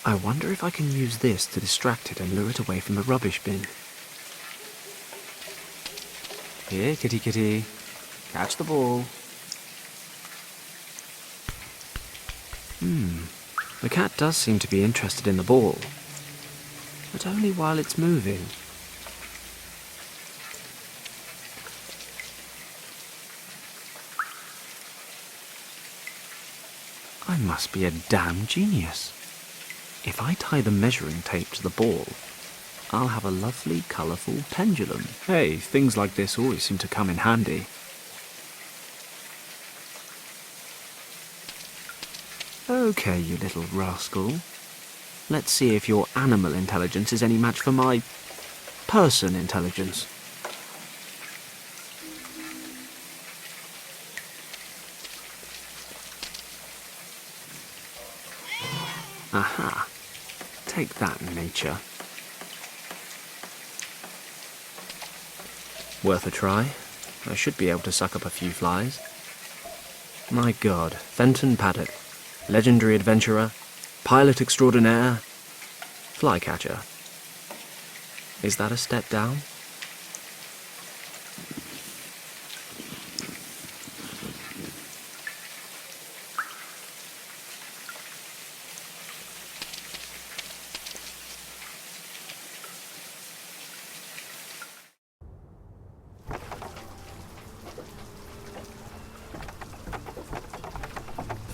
I wonder if I can use this to distract it and lure it away from the rubbish bin. Here, kitty kitty. Catch the ball. The cat does seem to be interested in the ball, but only while it's moving. I must be a damn genius. If I tie the measuring tape to the ball, I'll have a lovely, colourful pendulum. Hey, things like this always seem to come in handy. Okay, you little rascal. Let's see if your animal intelligence is any match for my person intelligence. Aha. Take that, nature. Worth a try. I should be able to suck up a few flies. My God, Fenton Paddock. Legendary adventurer, pilot extraordinaire, flycatcher. Is that a step down?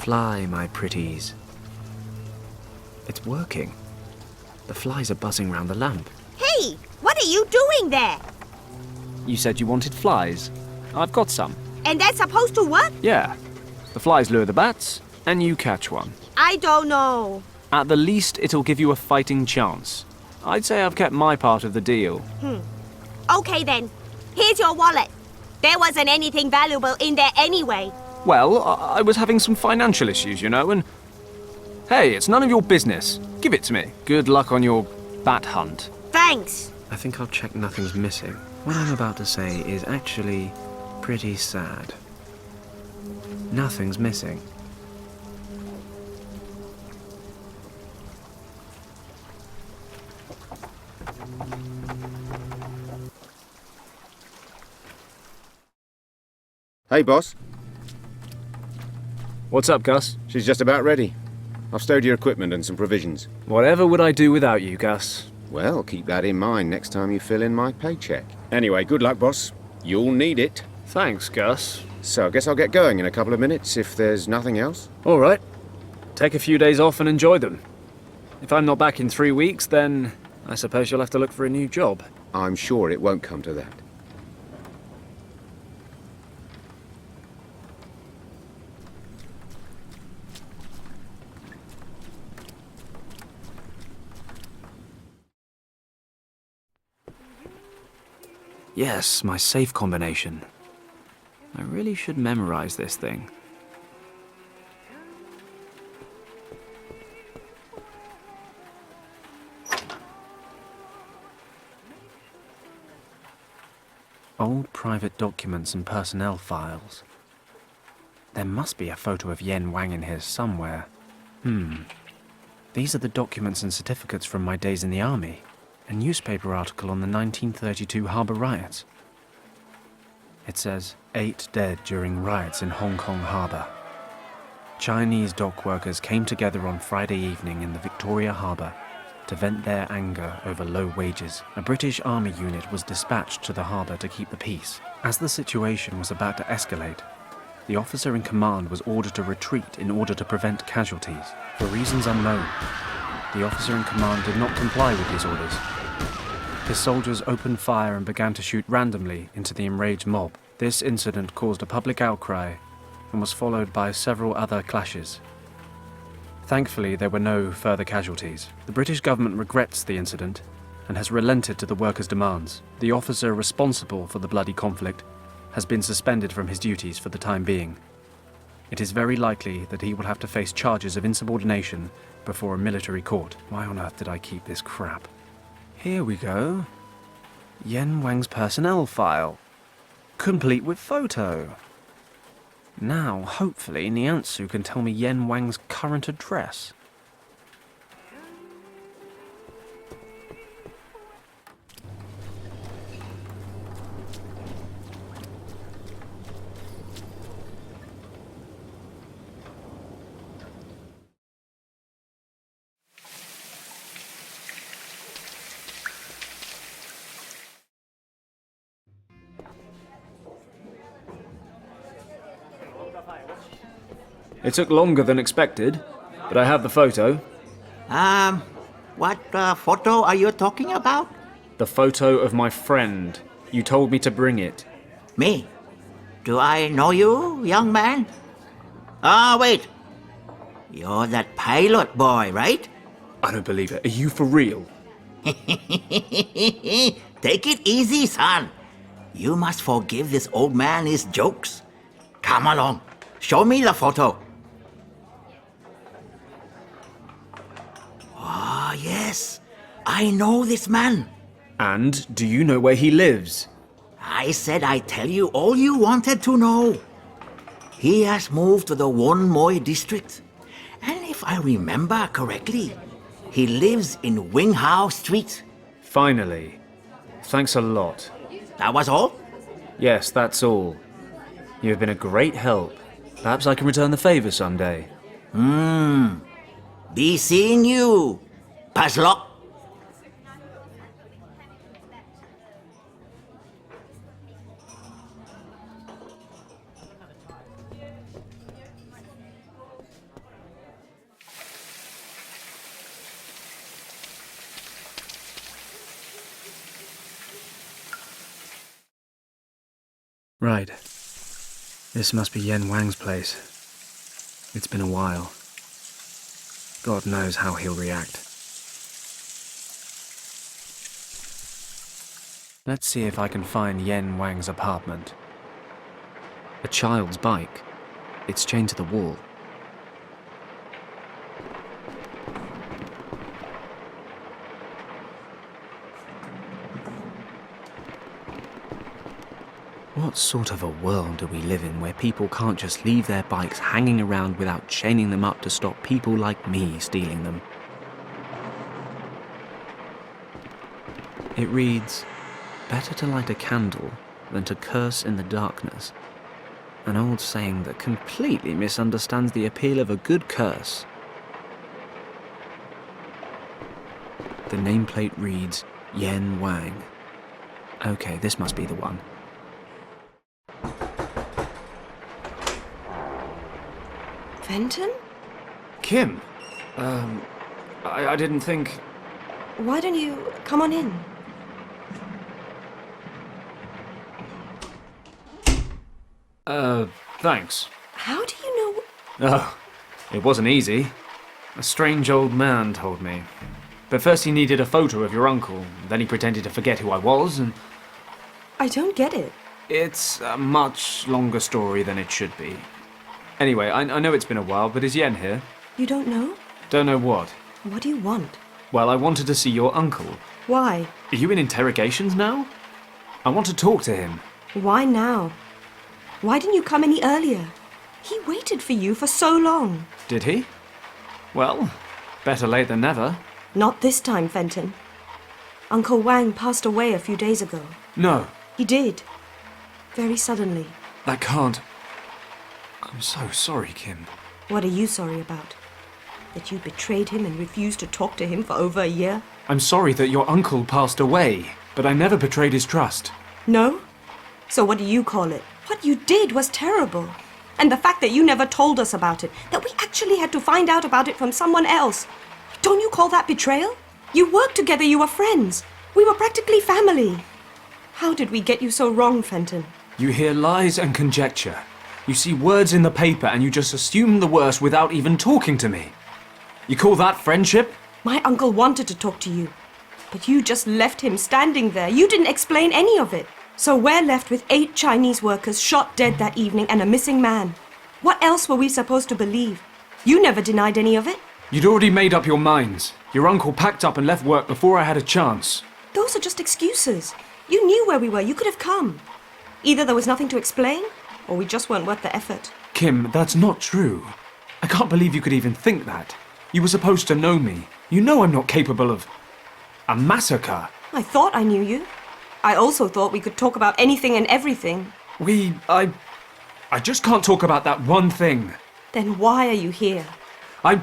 Fly, my pretties. It's working. The flies are buzzing round the lamp. Hey, what are you doing there? You said you wanted flies. I've got some. And that's supposed to work? Yeah. The flies lure the bats, and you catch one. I don't know. At the least, it'll give you a fighting chance. I'd say I've kept my part of the deal. Okay then. Here's your wallet. There wasn't anything valuable in there anyway. Well, I was having some financial issues, you know, and... Hey, it's none of your business. Give it to me. Good luck on your bat hunt. Thanks. I think I'll check nothing's missing. What I'm about to say is actually pretty sad. Nothing's missing. Hey, boss. What's up, Gus? She's just about ready. I've stowed your equipment and some provisions. Whatever would I do without you, Gus? Well, keep that in mind next time you fill in my paycheck. Anyway, good luck, boss. You'll need it. Thanks, Gus. So I guess I'll get going in a couple of minutes if there's nothing else. All right. Take a few days off and enjoy them. If I'm not back in 3 weeks, then I suppose you'll have to look for a new job. I'm sure it won't come to that. Yes, my safe combination. I really should memorize this thing. Old private documents and personnel files. There must be a photo of Yen Wang in here somewhere. These are the documents and certificates from my days in the army. A newspaper article on the 1932 Harbour riots. It says, 8 dead during riots in Hong Kong Harbour. Chinese dock workers came together on Friday evening in the Victoria Harbour to vent their anger over low wages. A British army unit was dispatched to the harbour to keep the peace. As the situation was about to escalate, the officer in command was ordered to retreat in order to prevent casualties. For reasons unknown, the officer in command did not comply with these orders. His soldiers opened fire and began to shoot randomly into the enraged mob. This incident caused a public outcry and was followed by several other clashes. Thankfully, there were no further casualties. The British government regrets the incident and has relented to the workers' demands. The officer responsible for the bloody conflict has been suspended from his duties for the time being. It is very likely that he will have to face charges of insubordination before a military court. Why on earth did I keep this crap? Here we go. Yen Wang's personnel file. Complete with photo. Now, hopefully, Niansu can tell me Yen Wang's current address. It took longer than expected, but I have the photo. What photo are you talking about? The photo of my friend. You told me to bring it. Me? Do I know you, young man? Ah, wait. You're that pilot boy, right? I don't believe it. Are you for real? Take it easy, son. You must forgive this old man his jokes. Come along. Show me the photo. Ah, yes. I know this man. And do you know where he lives? I said I'd tell you all you wanted to know. He has moved to the Won Moi district. And if I remember correctly, he lives in Wing Hao Street. Finally. Thanks a lot. That was all? Yes, that's all. You have been a great help. Perhaps I can return the favor someday. Be seeing you, Paslok. Right. This must be Yen Wang's place. It's been a while. God knows how he'll react. Let's see if I can find Yen Wang's apartment. A child's bike. It's chained to the wall. What sort of a world do we live in where people can't just leave their bikes hanging around without chaining them up to stop people like me stealing them? It reads, "Better to light a candle than to curse in the darkness." An old saying that completely misunderstands the appeal of a good curse. The nameplate reads, Yen Wang. Okay, this must be the one. Fenton? Kim! I didn't think... Why don't you come on in? Thanks. How do you know? Oh, it wasn't easy. A strange old man told me. But first he needed a photo of your uncle, then he pretended to forget who I was, and... I don't get it. It's a much longer story than it should be. Anyway, I know it's been a while, but is Yen here? You don't know? Don't know what. What do you want? Well, I wanted to see your uncle. Why? Are you in interrogations now? I want to talk to him. Why now? Why didn't you come any earlier? He waited for you for so long. Did he? Well, better late than never. Not this time, Fenton. Uncle Wang passed away a few days ago. No, He did. Very suddenly. that can't... I'm so sorry, Kim. What are you sorry about? That you betrayed him and refused to talk to him for over a year? I'm sorry that your uncle passed away, but I never betrayed his trust. No? So what do you call it? What you did was terrible. And the fact that you never told us about it, that we actually had to find out about it from someone else. Don't you call that betrayal? You worked together, you were friends. We were practically family. How did we get you so wrong, Fenton? You hear lies and conjecture. You see words in the paper and you just assume the worst without even talking to me. You call that friendship? My uncle wanted to talk to you, but you just left him standing there. You didn't explain any of it. So we're left with 8 Chinese workers shot dead that evening and a missing man. What else were we supposed to believe? You never denied any of it. You'd already made up your minds. Your uncle packed up and left work before I had a chance. Those are just excuses. You knew where we were. You could have come. Either there was nothing to explain, or we just weren't worth the effort. Kim, that's not true. I can't believe you could even think that. You were supposed to know me. You know I'm not capable of... a massacre. I thought I knew you. I also thought we could talk about anything and everything. I just can't talk about that one thing. Then why are you here? I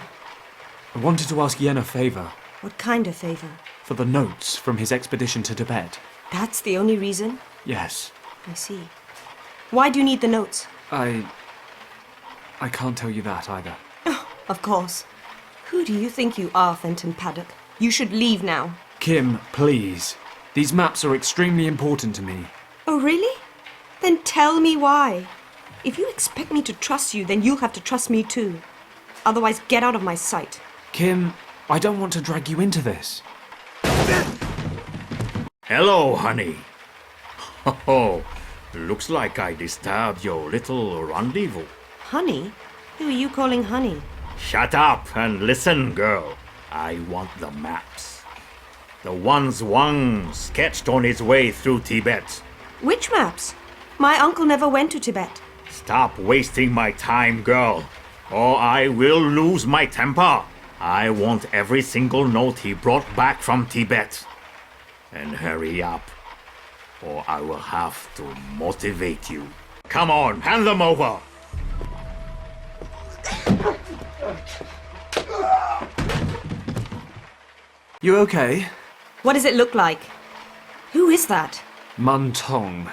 wanted to ask Yen a favor. What kind of favor? For the notes from his expedition to Tibet. That's the only reason? Yes. I see. Why do you need the notes? I I can't tell you that either. Of course. Who do you think you are, Fenton Paddock? You should leave now. Kim, please. These maps are extremely important to me. Oh, really? Then tell me why. If you expect me to trust you, then you'll have to trust me too. Otherwise, get out of my sight. Kim, I don't want to drag you into this. Hello, honey. Oh, looks like I disturbed your little rendezvous. Honey? Who are you calling honey? Shut up and listen, girl. I want the maps. The ones Wang sketched on his way through Tibet. Which maps? My uncle never went to Tibet. Stop wasting my time, girl, or I will lose my temper. I want every single note he brought back from Tibet. And hurry up, or I will have to motivate you. Come on, hand them over. You okay? What does it look like? Who is that? Mun Tong.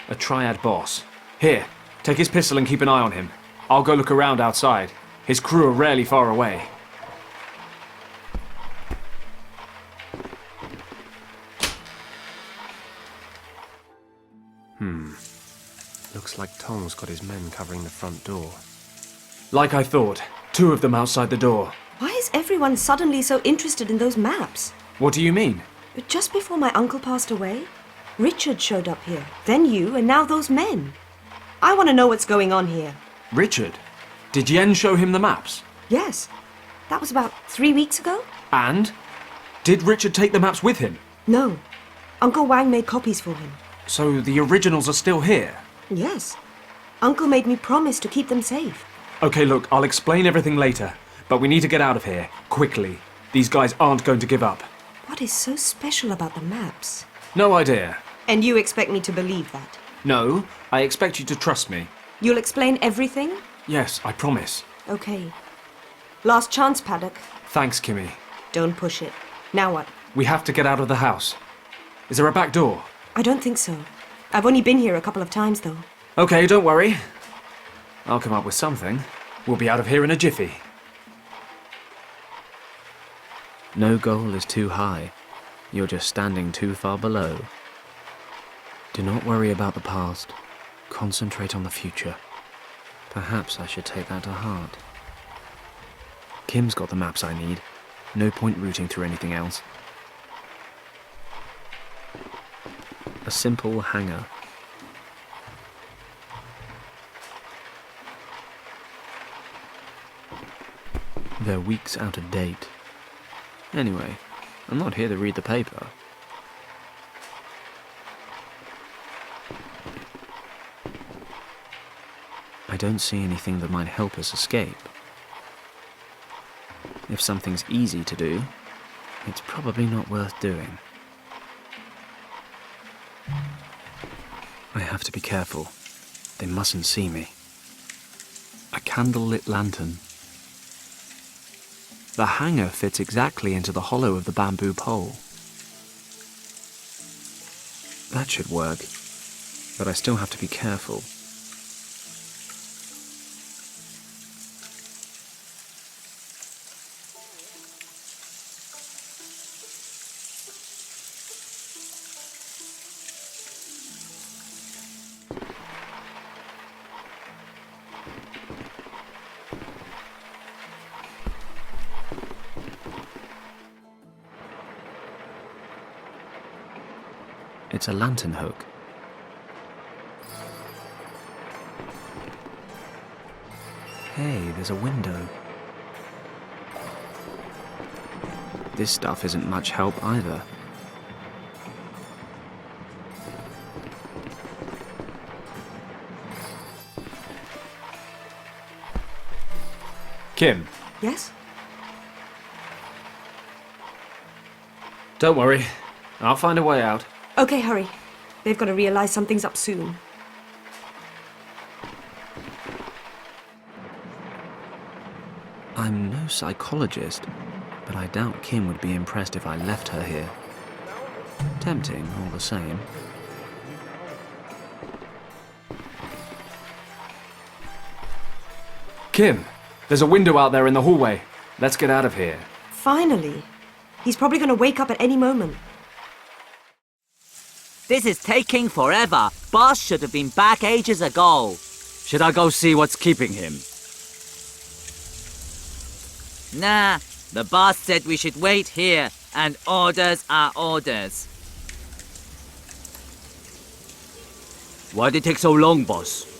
A triad boss. Here, take his pistol and keep an eye on him. I'll go look around outside. His crew are rarely far away. Looks like Tong's got his men covering the front door. Like I thought, 2 of them outside the door. Why is everyone suddenly so interested in those maps? What do you mean? Just before my uncle passed away, Richard showed up here. Then you, and now those men. I want to know what's going on here. Richard? Did Yen show him the maps? Yes. That was about 3 weeks ago? And? Did Richard take the maps with him? No. Uncle Wang made copies for him. So the originals are still here? Yes. Uncle made me promise to keep them safe. Okay, look, I'll explain everything later. But we need to get out of here, quickly. These guys aren't going to give up. What is so special about the maps? No idea. And you expect me to believe that? No, I expect you to trust me. You'll explain everything? Yes, I promise. Okay. Last chance, Paddock. Thanks, Kimmy. Don't push it. Now what? We have to get out of the house. Is there a back door? I don't think so. I've only been here a couple of times, though. Okay, don't worry. I'll come up with something. We'll be out of here in a jiffy. No goal is too high. You're just standing too far below. Do not worry about the past. Concentrate on the future. Perhaps I should take that to heart. Kim's got the maps I need. No point rooting through anything else. A simple hangar. They're weeks out of date. Anyway, I'm not here to read the paper. I don't see anything that might help us escape. If something's easy to do, it's probably not worth doing. I have to be careful. They mustn't see me. A candle-lit lantern. The hangar fits exactly into the hollow of the bamboo pole. That should work, but I still have to be careful. It's a lantern hook. Hey, there's a window. This stuff isn't much help either. Kim. Yes? Don't worry. I'll find a way out. Okay, hurry. They've got to realize something's up soon. I'm no psychologist, but I doubt Kim would be impressed if I left her here. Tempting, all the same. Kim, there's a window out there in the hallway. Let's get out of here. Finally. He's probably going to wake up at any moment. This is taking forever. Boss should have been back ages ago. Should I go see what's keeping him? Nah, the boss said we should wait here, and orders are orders. Why did it take so long, boss?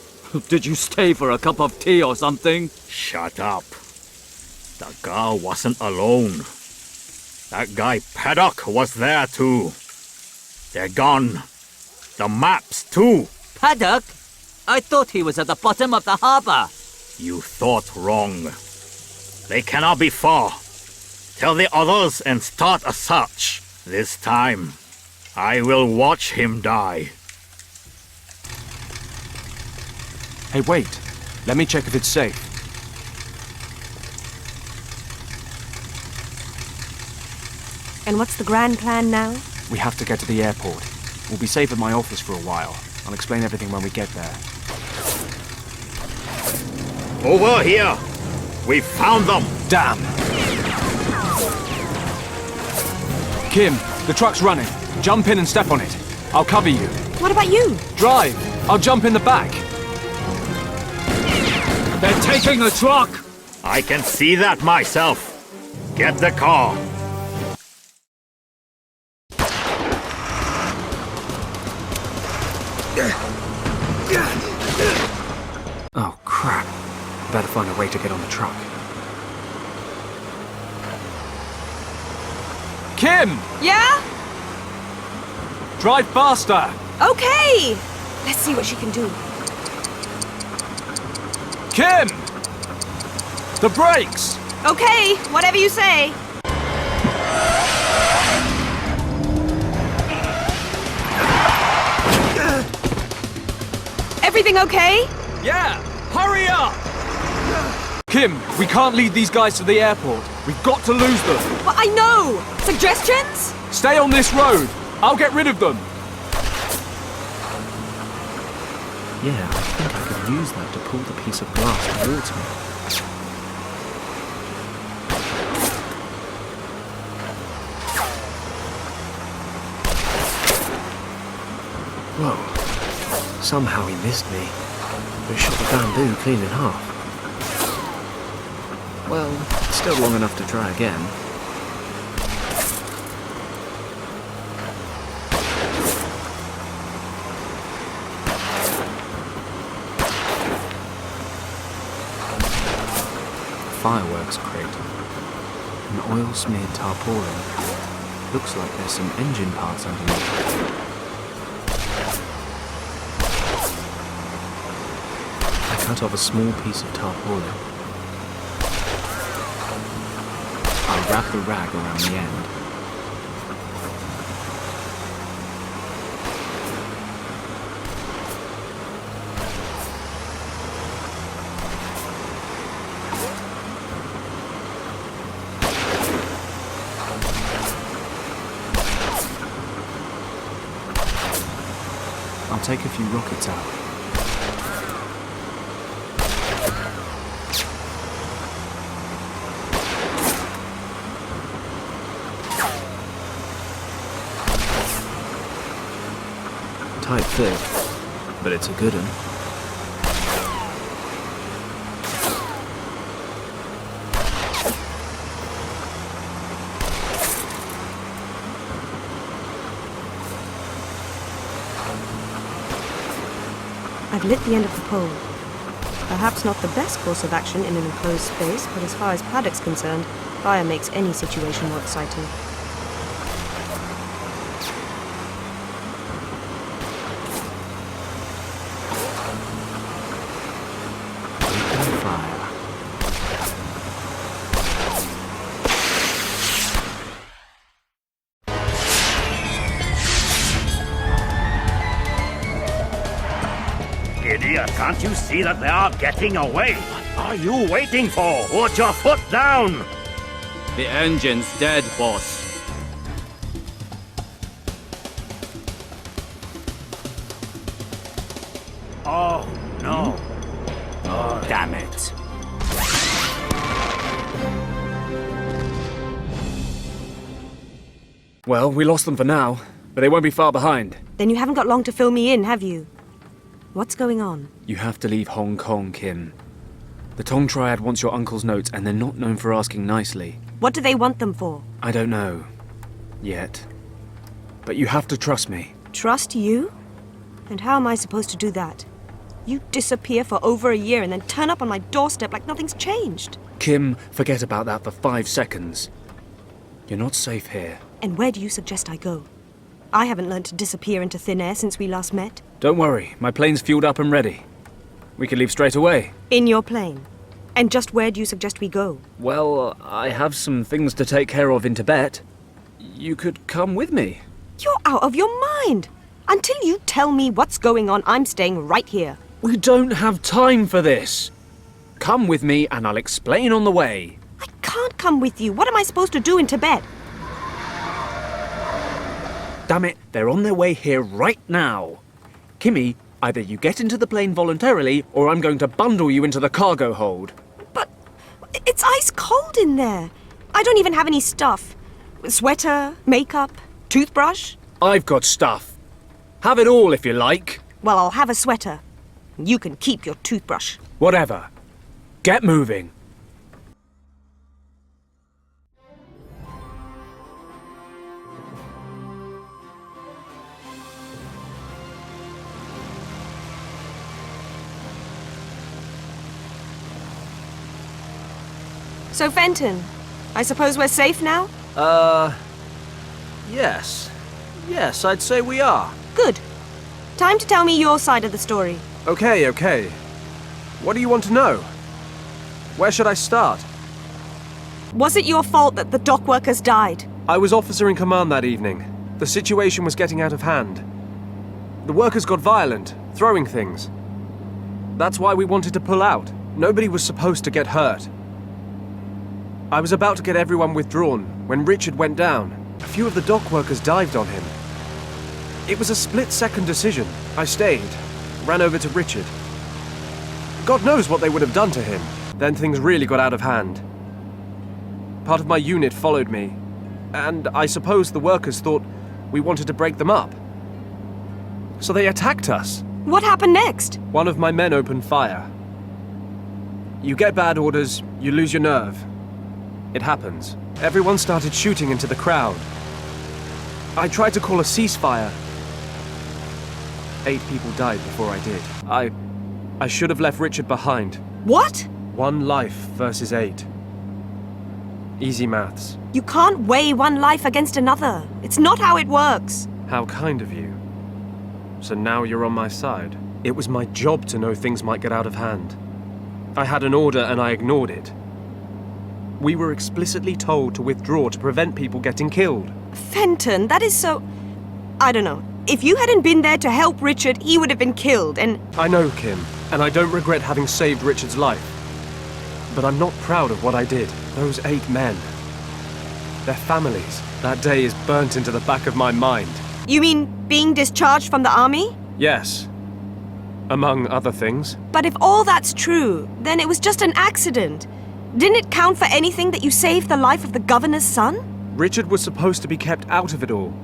Did you stay for a cup of tea or something? Shut up. The girl wasn't alone. That guy Paddock was there too. They're gone. The maps too. Paddock? I thought he was at the bottom of the harbor. You thought wrong. They cannot be far. Tell the others and start a search. This time, I will watch him die. Hey, wait. Let me check if it's safe. And what's the grand plan now? We have to get to the airport. We'll be safe at my office for a while. I'll explain everything when we get there. Over here. We found them. Damn! Kim, the truck's running. Jump in and step on it. I'll cover you. What about you? Drive! I'll jump in the back. They're taking the truck! I can see that myself. Get the car. Oh, crap. Better find a way to get on the truck. Kim! Yeah? Drive faster! Okay! Let's see what she can do. Kim! The brakes! Okay, whatever you say. Everything okay? Yeah! Hurry up! Kim, we can't lead these guys to the airport. We've got to lose them. Well, I know! Suggestions? Stay on this road. I'll get rid of them. Yeah, I think I could use that to pull the piece of glass towards me. Whoa. Somehow he missed me. We shot the bamboo clean in half. Well, still long enough to try again. Fireworks crate. An oil-smeared tarpaulin. Looks like there's some engine parts underneath. I cut off a small piece of tarpaulin. I wrap the rag around the end. I'll take a few rockets out. Tight fit, but it's a good one. I've lit the end of the pole. Perhaps not the best course of action in an enclosed space, but as far as Paddock's concerned, fire makes any situation more exciting. Open fire. Idiot, can't you see that they are getting away? What are you waiting for? Put your foot down! The engine's dead, boss. Oh, no. Oh, damn it. Well, we lost them for now, but they won't be far behind. Then you haven't got long to fill me in, have you? What's going on? You have to leave Hong Kong, Kim. The Tong Triad wants your uncle's notes, and they're not known for asking nicely. What do they want them for? I don't know. Yet. But you have to trust me. Trust you? And how am I supposed to do that? You disappear for over a year and then turn up on my doorstep like nothing's changed. Kim, forget about that for 5 seconds. You're not safe here. And where do you suggest I go? I haven't learned to disappear into thin air since we last met. Don't worry, my plane's fueled up and ready. We can leave straight away. In your plane? And just where do you suggest we go? Well, I have some things to take care of in Tibet. You could come with me. You're out of your mind! Until you tell me what's going on, I'm staying right here. We don't have time for this. Come with me and I'll explain on the way. I can't come with you. What am I supposed to do in Tibet? Damn it, they're on their way here right now. Kimmy, either you get into the plane voluntarily or I'm going to bundle you into the cargo hold. But it's ice cold in there. I don't even have any stuff. Sweater, makeup, toothbrush. I've got stuff. Have it all if you like. Well, I'll have a sweater. You can keep your toothbrush. Whatever. Get moving. So, Fenton, I suppose we're safe now? Yes. Yes, I'd say we are. Good. Time to tell me your side of the story. Okay. What do you want to know? Where should I start? Was it your fault that the dock workers died? I was officer in command that evening. The situation was getting out of hand. The workers got violent, throwing things. That's why we wanted to pull out. Nobody was supposed to get hurt. I was about to get everyone withdrawn when Richard went down. A few of the dock workers dived on him. It was a split-second decision. I stayed, ran over to Richard. God knows what they would have done to him. Then things really got out of hand. Part of my unit followed me, and I suppose the workers thought we wanted to break them up. So they attacked us. What happened next? One of my men opened fire. You get bad orders, you lose your nerve. It happens. Everyone started shooting into the crowd. I tried to call a ceasefire. 8 people died before I did. I should have left Richard behind. What? 1 life versus 8. Easy maths. You can't weigh one life against another. It's not how it works. How kind of you. So now you're on my side. It was my job to know things might get out of hand. I had an order and I ignored it. We were explicitly told to withdraw to prevent people getting killed. Fenton, that is so... I don't know. If you hadn't been there to help Richard, he would have been killed, and... I know, Kim, and I don't regret having saved Richard's life. But I'm not proud of what I did. Those 8 men. Their families. That day is burnt into the back of my mind. You mean being discharged from the army? Yes. Among other things. But if all that's true, then it was just an accident. Didn't it count for anything that you saved the life of the governor's son? Richard was supposed to be kept out of it all.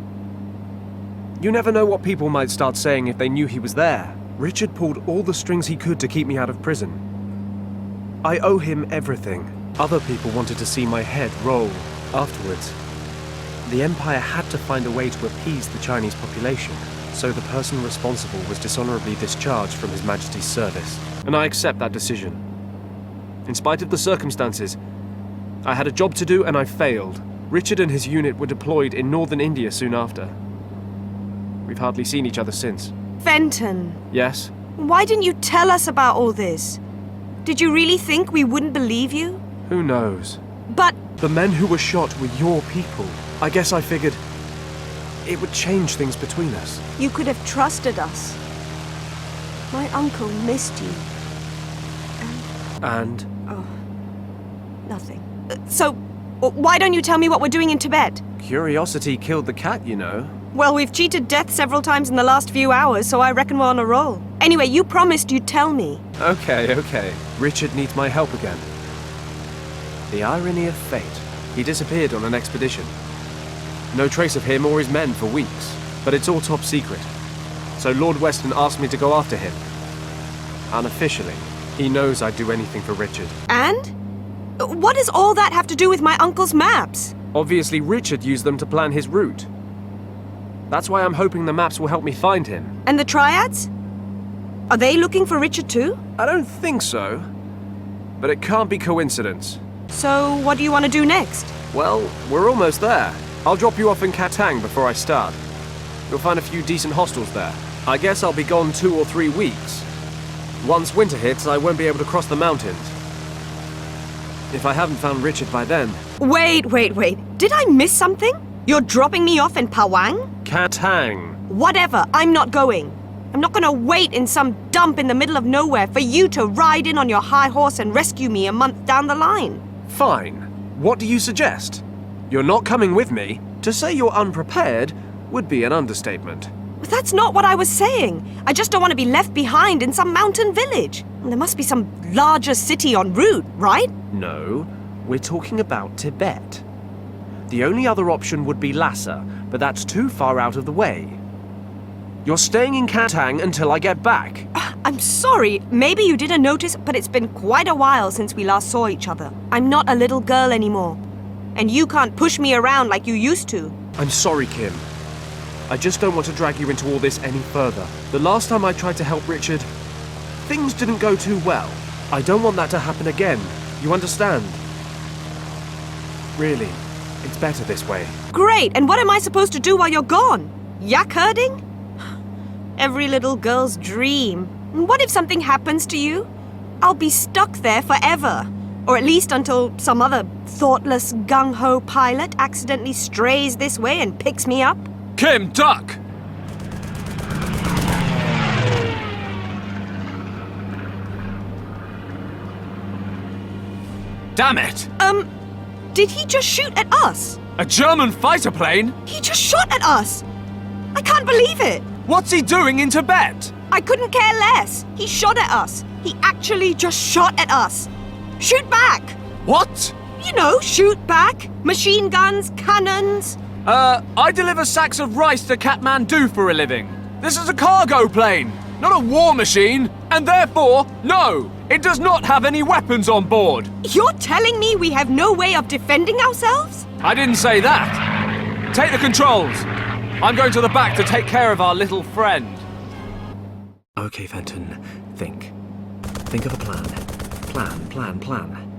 You never know what people might start saying if they knew he was there. Richard pulled all the strings he could to keep me out of prison. I owe him everything. Other people wanted to see my head roll afterwards. The Empire had to find a way to appease the Chinese population, so the person responsible was dishonorably discharged from His Majesty's service. And I accept that decision. In spite of the circumstances, I had a job to do and I failed. Richard and his unit were deployed in northern India soon after. We've hardly seen each other since. Fenton, Yes? why didn't you tell us about all this? Did you really think we wouldn't believe you? Who knows? But The men who were shot were your people. I guess I figured it would change things between us. you could have trusted us. My uncle missed you. And Nothing. So, why don't you tell me what we're doing in Tibet? curiosity killed the cat, you know. Well, we've cheated death several times in the last few hours, so I reckon we're on a roll. Anyway, you promised you'd tell me. Okay. Richard needs my help again. The irony of fate. He disappeared on an expedition. No trace of him or his men for weeks, but it's all top secret. So Lord Weston asked me to go after him. Unofficially, he knows I'd do anything for Richard. And? What does all that have to do with my uncle's maps? Obviously, Richard used them to plan his route. That's why I'm hoping the maps will help me find him. And the Triads? Are they looking for Richard too? I don't think so. But it can't be coincidence. So, what do you want to do next? Well, we're almost there. I'll drop you off in Katang before I start. You'll find a few decent hostels there. I guess I'll be gone 2 or 3 weeks. Once winter hits, I won't be able to cross the mountains. If I haven't found Richard by then... Wait. Did I miss something? You're dropping me off in Pawang? Katang. Whatever, I'm not going. I'm not gonna wait in some dump in the middle of nowhere for you to ride in on your high horse and rescue me a month down the line. Fine. What do you suggest? You're not coming with me? To say you're unprepared would be an understatement. But that's not what I was saying. I just don't want to be left behind in some mountain village. There must be some larger city en route, right? No, we're talking about Tibet. The only other option would be Lhasa, but that's too far out of the way. You're staying in Katang until I get back. I'm sorry, maybe you didn't notice, but it's been quite a while since we last saw each other. I'm not a little girl anymore. And you can't push me around like you used to. I'm sorry, Kim. I just don't want to drag you into all this any further. The last time I tried to help Richard, things didn't go too well. I don't want that to happen again. You understand? Really, it's better this way. Great, and what am I supposed to do while you're gone? Yak herding? Every little girl's dream. What if something happens to you? I'll be stuck there forever. Or at least until some other thoughtless gung-ho pilot accidentally strays this way and picks me up. Kim, duck! Damn it! Did he just shoot at us? A German fighter plane? He just shot at us! I can't believe it! What's he doing in Tibet? I couldn't care less. He shot at us. He actually just shot at us. Shoot back! What? You know, shoot back. Machine guns, cannons. I deliver sacks of rice to Kathmandu for a living. This is a cargo plane, not a war machine, and therefore, no, it does not have any weapons on board. You're telling me we have no way of defending ourselves? I didn't say that. Take the controls. I'm going to the back to take care of our little friend. Okay, Fenton, think. Think of a plan. Plan.